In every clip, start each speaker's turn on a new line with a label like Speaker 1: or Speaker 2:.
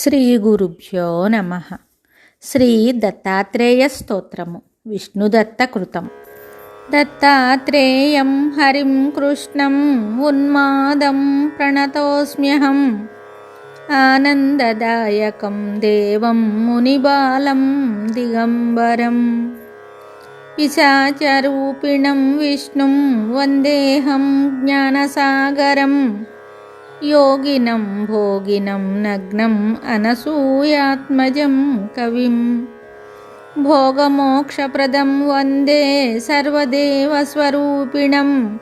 Speaker 1: శ్రీ గురుభ్యో నమః. శ్రీ దత్తాత్రేయ స్తోత్రము విష్ణుదత్త కృతం. దత్తాత్రేయం హరిం కృష్ణం ఉన్మాదం ప్రణతోస్మ్యహం. ఆనందదాయకం దేవం మునిబాలం దిగంబరం. పిశాచరూపిణం విష్ణుం వందేహం జ్ఞానసాగరం. యోగినం భోగినం నగ్నం అనసూయాత్మజం కవిం. భోగమోక్షప్రదం వందే సర్వదేవస్వరూపిణం.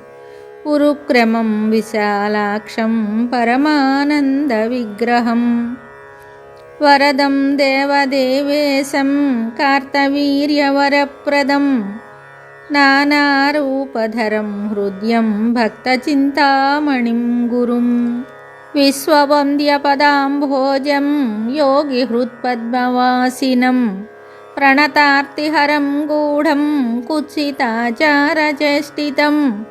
Speaker 1: ఉరుక్రమం విశాలాక్షం పరమానందవిగ్రహం. వరదం దేవదేవేశం కార్తవీర్యవరప్రదం. నానారూపధరం హృద్యం భక్తచింతామణిం గురుం. విశ్వవంద్యపదాంభోజం యోగిహృత్పద్మవాసినం. ప్రణతార్తిహరం గూఢం కుత్సితాచారచేష్టితం.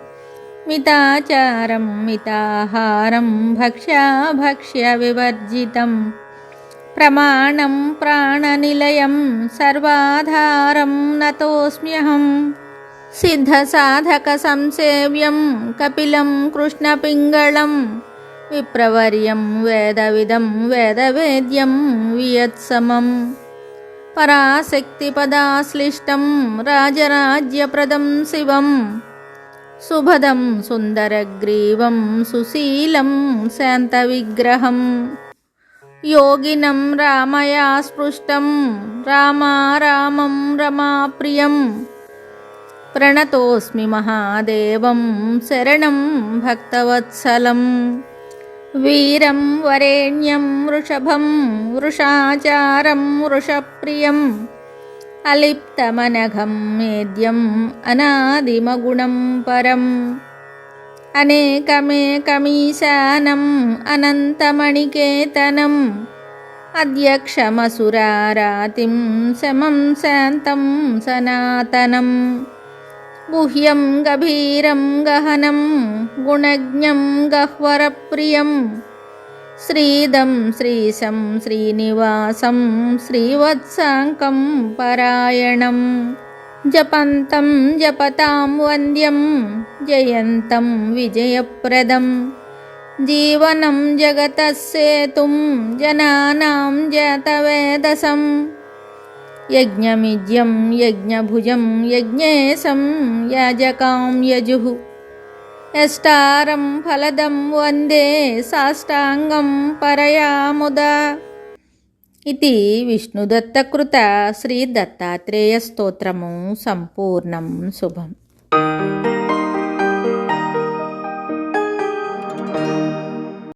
Speaker 1: మితాచారం మితాహారం భక్ష్యవివర్జితం. ప్రమాణం ప్రాణనిలయం సర్వాధారం నతోస్మ్యహం. సిద్ధసాధక సంసేవ్యం కపిలం కృష్ణపింగళం. విప్రవర్యం వేదవిదం వేదవేద్యం వియత్సమం. పరాశక్తిపదాశ్లిష్టం రాజరాజ్యప్రదం శివం. సుభదం సుందరగ్రీవం సుశీలం శాంతవిగ్రహం. యోగినం రామయా స్పృష్టం రామారామం రమాప్రియం. ప్రణతోస్మి మహాదేవం శరణం భక్తవత్సలం. వీరం వరేణ్యం వృషభం వృషాచారం వృషప్రియం. అలిప్తమనఘం మేద్యం అనాదిమగుణం పరం. అనేకమేకమీశానం అనంతమణికేతనం. అధ్యక్షమసురారాతిం శమం శాంతం సనాతనం. గుహ్యం గభీరం గహనం గుణజ్ఞం గహ్వరప్రియం. శ్రీదం శ్రీశం శ్రీనివాసం శ్రీవత్సాంకం పరాయణం. జపంతం జపతాం వంద్యం జయంతం విజయప్రదం. జీవనం జగతః సేతుం జనానాం జాతవేదసం. యజ్ఞమిజ్యం యజ్ఞభుజం యజ్ఞేశం యాజకాం యజుః. యష్టారం ఫలదం వందే సాష్టాంగం పరయాముదా. ఇది విష్ణుదత్తకృత శ్రీ దత్తాత్రేయ స్తోత్రము సంపూర్ణం. శుభం.